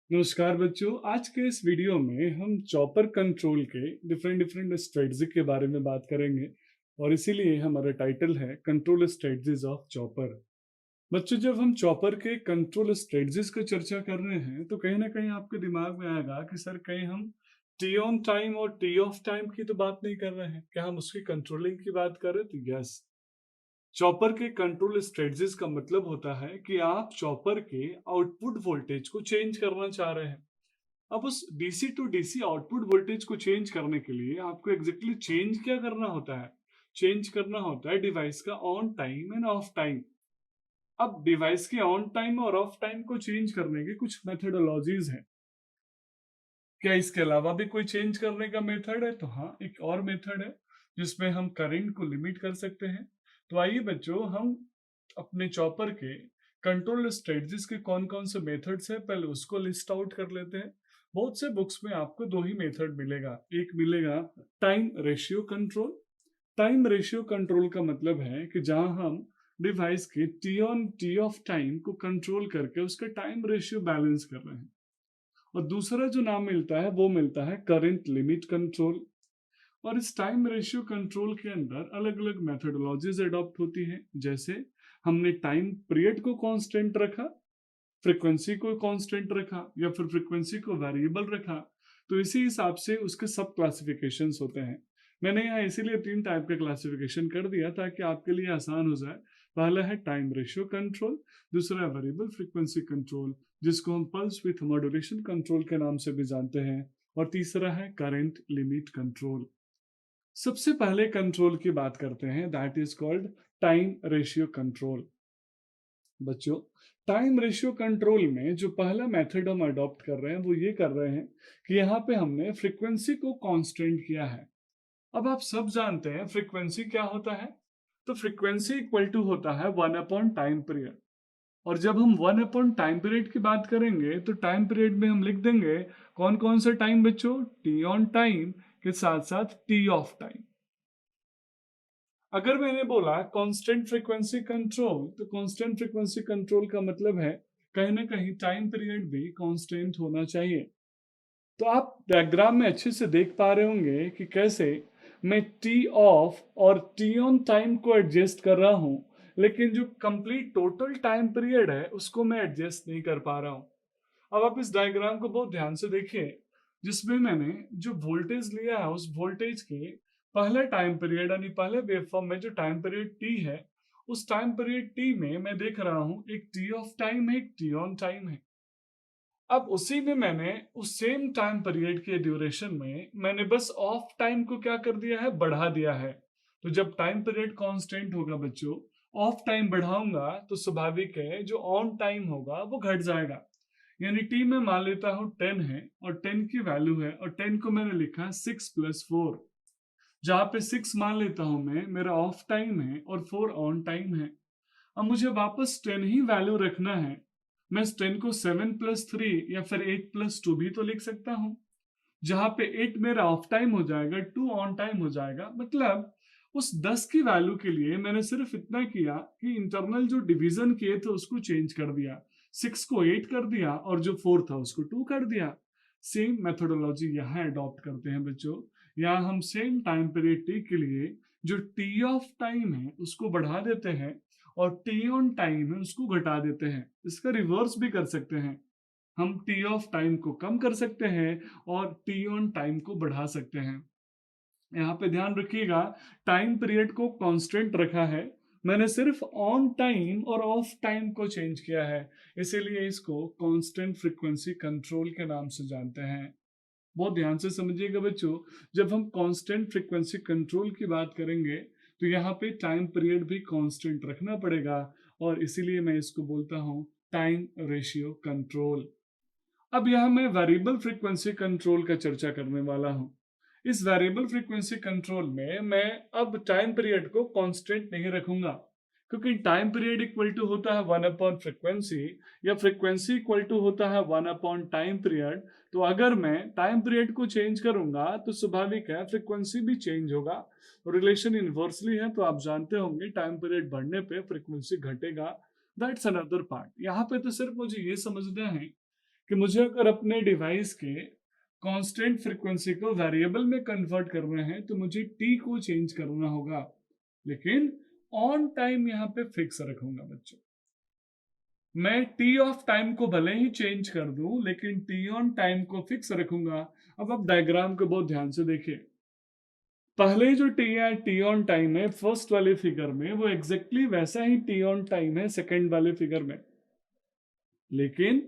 नमस्कार बच्चों। आज के इस वीडियो में हम चॉपर कंट्रोल के डिफरेंट डिफरेंट स्ट्रेटजी के बारे में बात करेंगे और इसीलिए हमारा टाइटल है कंट्रोल स्ट्रेटजीज ऑफ चॉपर। बच्चों, जब हम चॉपर के कंट्रोल स्ट्रेटजीज की चर्चा कर रहे हैं तो कहीं ना कहीं आपके दिमाग में आएगा कि सर कहीं हम टी ऑन टाइम और टी ऑफ टाइम की तो बात नहीं कर रहे हैं, क्या हम उसकी कंट्रोलिंग की बात कर रहे हैं? तो यस, चॉपर के कंट्रोल स्ट्रेटजीज का मतलब होता है कि आप चॉपर के आउटपुट वोल्टेज को चेंज करना चाह रहे हैं। अब उस DC to DC output voltage को चेंज करने के लिए आपको एग्जैक्टली चेंज क्या करना होता है? चेंज करना होता है डिवाइस का on time end of time. अब डिवाइस के ऑन टाइम और ऑफ टाइम को चेंज करने की कुछ मेथडोलॉजीज हैं। क्या इसके अलावा भी कोई चेंज करने का मेथड है? तो हाँ, एक और मेथड है जिसमें हम करंट को लिमिट कर सकते हैं। तो आइए बच्चों, हम अपने चॉपर के कंट्रोल स्ट्रेटजीज के कौन कौन से मेथड्स हैं पहले उसको लिस्ट आउट कर लेते हैं। बहुत से बुक्स में आपको दो ही मेथड मिलेगा। एक मिलेगा time ratio control. Time ratio control का मतलब है कि जहां हम डिवाइस के T on T of time को कंट्रोल करके उसका टाइम रेशियो बैलेंस कर रहे हैं। और दूसरा जो नाम मिलता है वो मिलता है करंट लिमिट कंट्रोल। और इस टाइम रेशियो कंट्रोल के अंदर अलग अलग मेथडोलॉजीज अडॉप्ट होती हैं। जैसे हमने टाइम पीरियड को कांस्टेंट रखा, फ्रीक्वेंसी को कांस्टेंट रखा या फिर फ्रीक्वेंसी को वेरिएबल रखा, तो इसी हिसाब से उसके सब क्लासिफिकेशंस होते हैं। मैंने यहाँ इसीलिए तीन टाइप का क्लासिफिकेशन कर दिया ताकि आपके लिए आसान हो जाए। पहला है टाइम रेशियो कंट्रोल, दूसरा है वेरिएबल फ्रीक्वेंसी कंट्रोल जिसको हम पल्स विथ मॉड्यूलेशन कंट्रोल के नाम से भी जानते हैं, और तीसरा है करंट लिमिट कंट्रोल। सबसे पहले कंट्रोल की बात करते हैं, that is called time ratio control. बच्चों, टाइम रेशियो कंट्रोल में जो पहला मेथड हम अडॉप्ट कर रहे हैं वो ये कर रहे हैं कि यहाँ पे हमने फ्रीक्वेंसी को कांस्टेंट किया है। अब आप सब जानते हैं फ्रीक्वेंसी क्या होता है। तो फ्रीक्वेंसी इक्वल टू होता है वन अपॉन टाइम पीरियड। और जब हम वन अपॉन टाइम पीरियड की बात करेंगे तो टाइम पीरियड में हम लिख देंगे कौन कौन सा टाइम बच्चों? टी ऑन टाइम के साथ साथ टी ऑफ टाइम। अगर मैंने बोला कांस्टेंट फ्रीक्वेंसी कंट्रोल, तो कांस्टेंट फ्रीक्वेंसी कंट्रोल का मतलब है कहीं ना कहीं टाइम पीरियड भी कांस्टेंट होना चाहिए। तो आप डायग्राम में अच्छे से देख पा रहे होंगे कि कैसे मैं टी ऑफ और टी ऑन टाइम को एडजस्ट कर रहा हूं, लेकिन जो कंप्लीट टोटल टाइम पीरियड है उसको मैं एडजस्ट नहीं कर पा रहा हूं। अब आप इस डायग्राम को बहुत ध्यान से देखिए, जिसमें मैंने जो वोल्टेज लिया है उस वोल्टेज के पहले टाइम पीरियड यानी पहले वेवफॉर्म में जो टाइम पीरियड टी है, उस टाइम पीरियड टी में मैं देख रहा हूं एक टी ऑफ टाइम है, एक टी ऑन टाइम है। अब उसी में मैंने उस सेम टाइम पीरियड के ड्यूरेशन में मैंने बस ऑफ टाइम को क्या कर दिया है? बढ़ा दिया है। तो जब टाइम पीरियड कांस्टेंट होगा बच्चों, ऑफ टाइम बढ़ाऊंगा तो स्वाभाविक है जो ऑन टाइम होगा वो घट जाएगा। यानी टी में मान लेता हूँ 10 है और 10 की वैल्यू है और 10 को मैंने लिखा 6+4। जहाँ पे 6 मान लेता हूँ मैं, मेरा ऑफ टाइम है और 4 ऑन टाइम है। अब मुझे वापस 10 ही वैल्यू रखना है। मैं इस 10 को 7+3 या फिर 8+2 भी तो लिख सकता हूँ, जहां पे 8 मेरा ऑफ टाइम हो जाएगा, 2 ऑन टाइम हो जाएगा। मतलब उस 10 की वैल्यू के लिए मैंने सिर्फ इतना किया कि इंटरनल जो डिवीजन किए थे उसको चेंज कर दिया, 6 को 8 कर दिया और जो 4 था उसको 2 कर दिया। सेम मेथोडोलॉजी यहाँ अडॉप्ट करते हैं बच्चों। यहाँ हम सेम टाइम पीरियड टी के लिए जो टी ऑफ टाइम है उसको बढ़ा देते हैं और टी ऑन टाइम है उसको घटा देते हैं। इसका रिवर्स भी कर सकते हैं, हम टी ऑफ टाइम को कम कर सकते हैं और टी ऑन टाइम को बढ़ा सकते हैं। यहाँ पे ध्यान रखिएगा, टाइम पीरियड को कांस्टेंट रखा है, मैंने सिर्फ ऑन टाइम और ऑफ टाइम को चेंज किया है, इसीलिए इसको कांस्टेंट फ्रीक्वेंसी कंट्रोल के नाम से जानते हैं। बहुत ध्यान से समझिएगा बच्चों, जब हम कांस्टेंट फ्रीक्वेंसी कंट्रोल की बात करेंगे तो यहाँ पे टाइम पीरियड भी कांस्टेंट रखना पड़ेगा, और इसीलिए मैं इसको बोलता हूँ टाइम रेशियो कंट्रोल। अब यहाँ मैं वेरिएबल फ्रीक्वेंसी कंट्रोल का चर्चा करने वाला हूँ। इस वेरिएबल फ्रीक्वेंसी कंट्रोल में मैं अब टाइम पीरियड को कांस्टेंट नहीं रखूंगा, क्योंकि टाइम पीरियड इक्वल टू होता है वन अपॉन फ्रीक्वेंसी या फ्रीक्वेंसी इक्वल टू होता है वन अपॉन टाइम पीरियड। तो अगर मैं टाइम पीरियड को चेंज करूंगा तो स्वाभाविक है फ्रीक्वेंसी भी चेंज होगा। रिलेशन इनवर्सली है, तो आप जानते होंगे टाइम पीरियड बढ़ने पे फ्रीक्वेंसी घटेगा। That's another part. यहाँ पे तो सिर्फ मुझे ये समझना है कि मुझे अगर अपने डिवाइस के कांस्टेंट फ्रीक्वेंसी को वेरिएबल में कन्वर्ट करना है तो मुझे टी को चेंज करना होगा, लेकिन ऑन टाइम यहाँ पे फिक्स रखूंगा बच्चों। मैं टी ऑफ टाइम को भले ही चेंज कर दूं, लेकिन टी ऑन टाइम को फिक्स रखूंगा। अब आप डायग्राम को बहुत ध्यान से देखिए। पहले जो टी है, टी ऑन टाइम है फर्स्ट वाले फिगर में, वो एग्जैक्टली वैसा ही टी ऑन टाइम है सेकंड वाले फिगर में, लेकिन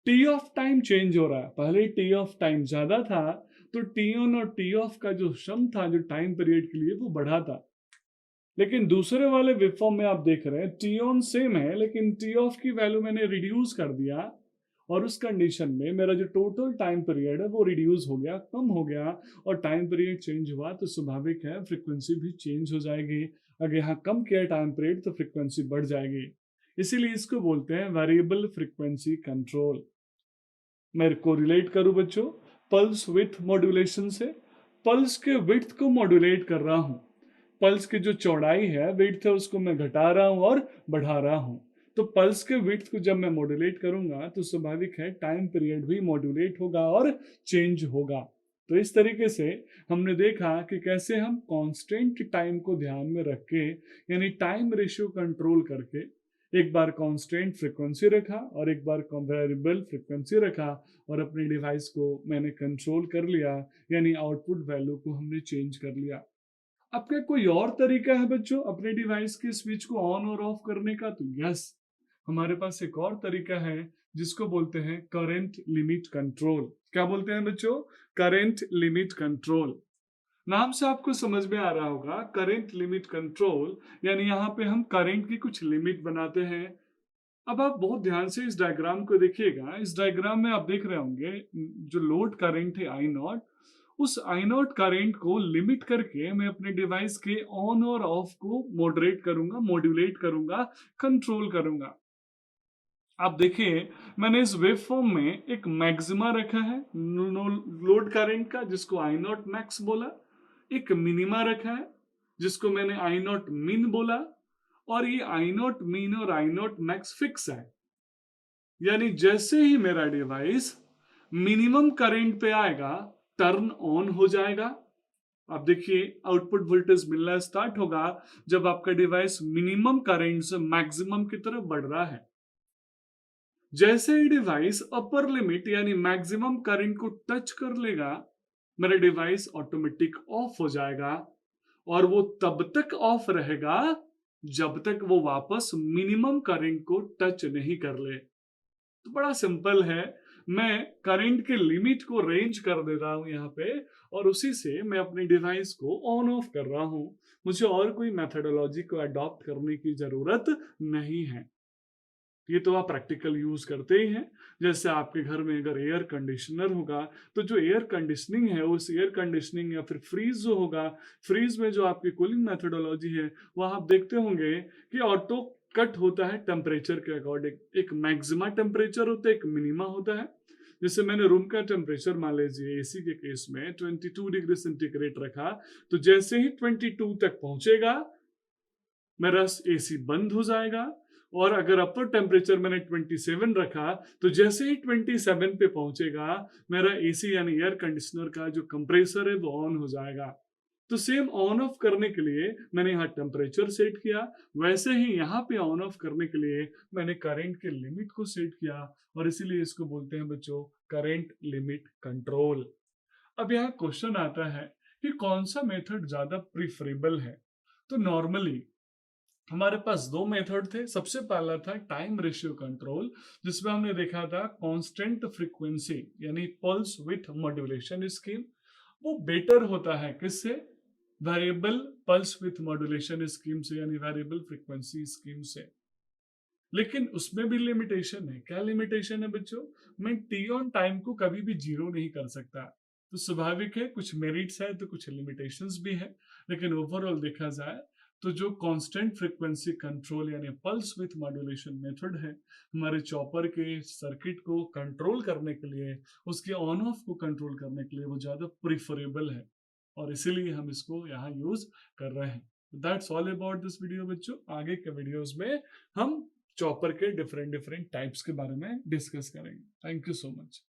टी ऑफ टाइम चेंज हो रहा है। पहले टी ऑफ टाइम ज्यादा था, तो टी ऑन और टी ऑफ का जो सम था जो टाइम पीरियड के लिए, वो बढ़ा था। लेकिन दूसरे वाले वेवफॉर्म में आप देख रहे हैं टी ऑन सेम है, लेकिन टी ऑफ की वैल्यू मैंने रिड्यूस कर दिया, और उस कंडीशन में मेरा जो टोटल टाइम पीरियड है वो रिड्यूस हो गया, कम हो गया, और टाइम पीरियड चेंज हुआ तो स्वाभाविक है फ्रीक्वेंसी भी चेंज हो जाएगी। अगर यहाँ कम किया टाइम पीरियड तो फ्रीक्वेंसी बढ़ जाएगी। इसीलिए इसको बोलते हैं वेरिएबल फ्रीक्वेंसी कंट्रोल। मैं कोरिलेट करूं बच्चों पल्स विथ मॉड्यूलेशन से। पल्स के विड्थ को मॉड्यूलेट कर रहा हूं। पल्स की जो चौड़ाई है, विड्थ है, उसको मैं घटा रहा हूं और बढ़ा रहा हूं। तो पल्स के विड्थ को जब मैं मॉड्यूलेट करूंगा तो स्वाभाविक है टाइम पीरियड भी मॉड्यूलेट होगा और चेंज होगा। तो इस तरीके से हमने देखा कि कैसे हम कांस्टेंट टाइम को ध्यान में रख के, यानी टाइम रेशियो कंट्रोल करके, एक बार कांस्टेंट फ्रीक्वेंसी रखा और एक बार वेरिएबल फ्रीक्वेंसी रखा, और अपने डिवाइस को मैंने कंट्रोल कर लिया, यानी आउटपुट वैल्यू को हमने चेंज कर लिया। आपका कोई और तरीका है बच्चों अपने डिवाइस के स्विच को ऑन और ऑफ करने का? तो यस, हमारे पास एक और तरीका है जिसको बोलते हैं करंट लिमिट कंट्रोल। क्या बोलते हैं बच्चों? Current limit control. नाम से आपको समझ में आ रहा होगा करंट लिमिट कंट्रोल, यानी यहाँ पे हम करंट की कुछ लिमिट बनाते हैं। अब आप बहुत ध्यान से इस डायग्राम को देखिएगा। इस डायग्राम में आप देख रहे होंगे जो लोड करंट है आई नॉट, उस आई नॉट करंट को लिमिट करके मैं अपने डिवाइस के ऑन और ऑफ को मॉडरेट करूंगा, मॉड्यूलेट करूंगा, कंट्रोल करूंगा। आप देखिए मैंने इस वेव फॉर्म में एक मैक्सिमा रखा है लोड करंट का, जिसको आई नॉट मैक्स बोला। एक मिनिमा रखा है जिसको मैंने आई नॉट मिन बोला, और ये आई नॉट मीन और आई नॉट मैक्स फिक्स है। यानी जैसे ही मेरा डिवाइस मिनिमम करंट पे आएगा टर्न ऑन हो जाएगा। आप देखिए आउटपुट वोल्टेज मिलना स्टार्ट होगा जब आपका डिवाइस मिनिमम करंट से मैक्सिमम की तरफ बढ़ रहा है। जैसे ही डिवाइस अपर लिमिट यानी मैक्सिमम करंट को टच कर लेगा, मेरा डिवाइस ऑटोमेटिक ऑफ हो जाएगा, और वो तब तक ऑफ रहेगा जब तक वो वापस मिनिमम करंट को टच नहीं कर ले। तो बड़ा सिंपल है, मैं करंट के लिमिट को रेंज कर दे रहा हूं यहाँ पे, और उसी से मैं अपने डिवाइस को ऑन ऑफ कर रहा हूं। मुझे और कोई मेथोडोलॉजी को अडॉप्ट करने की जरूरत नहीं है। ये तो आप प्रैक्टिकल यूज करते ही हैं। जैसे आपके घर में अगर एयर कंडीशनर होगा, तो जो एयर कंडीशनिंग है, उस एयर कंडीशनिंग या फिर फ्रीज जो होगा, फ्रीज में जो आपकी कूलिंग मेथोडोलॉजी है, वह आप देखते होंगे कि ऑटो कट होता है टेम्परेचर के अकॉर्डिंग। एक मैक्सिमा टेम्परेचर होता है, एक मिनिमा होता है। जैसे मैंने रूम का टेम्परेचर मान लीजिए एसी के केस में 22 डिग्री सेंटीग्रेड रखा, तो जैसे ही 22 तक पहुंचेगा मेरा एसी बंद हो जाएगा। और अगर अपर टेम्परेचर मैंने 27 रखा, तो जैसे ही 27 पे पहुंचेगा मेरा एसी यानी एयर कंडीशनर का जो कंप्रेसर है वो ऑन हो जाएगा। तो सेम ऑन ऑफ करने के लिए मैंने यहाँ टेम्परेचर सेट किया, वैसे ही यहाँ पे ऑन ऑफ करने के लिए मैंने करंट के लिमिट को सेट किया, और इसीलिए इसको बोलते हैं बच्चों करंट लिमिट कंट्रोल। अब यहाँ क्वेश्चन आता है कि कौन सा मेथड ज्यादा प्रिफरेबल है? तो नॉर्मली हमारे पास दो मेथड थे। सबसे पहला था टाइम रेशियो कंट्रोल, जिसमें हमने देखा था कांस्टेंट फ्रीक्वेंसी यानी पल्स विथ मॉड्यूलेशन स्कीम। वो बेटर होता है किससे? Variable pulse with modulation scheme से, यानी वेरिएबल फ्रीक्वेंसी स्कीम से। लेकिन उसमें भी लिमिटेशन है। क्या लिमिटेशन है बच्चों? मैं टी ऑन टाइम को कभी भी जीरो नहीं कर सकता। तो स्वाभाविक है कुछ मेरिट्स है तो कुछ लिमिटेशंस भी है, लेकिन ओवरऑल देखा जाए तो जो कांस्टेंट फ्रीक्वेंसी कंट्रोल यानी पल्स विथ मॉड्यूलेशन मेथड है, हमारे चॉपर के सर्किट को कंट्रोल करने के लिए, उसके ऑन ऑफ को कंट्रोल करने के लिए वो ज्यादा प्रिफरेबल है, और इसीलिए हम इसको यहाँ यूज कर रहे हैं। That's all about this video बच्चों। आगे के वीडियोस में हम चॉपर के डिफरेंट डिफरेंट टाइप्स के बारे में डिस्कस करेंगे। Thank you so much.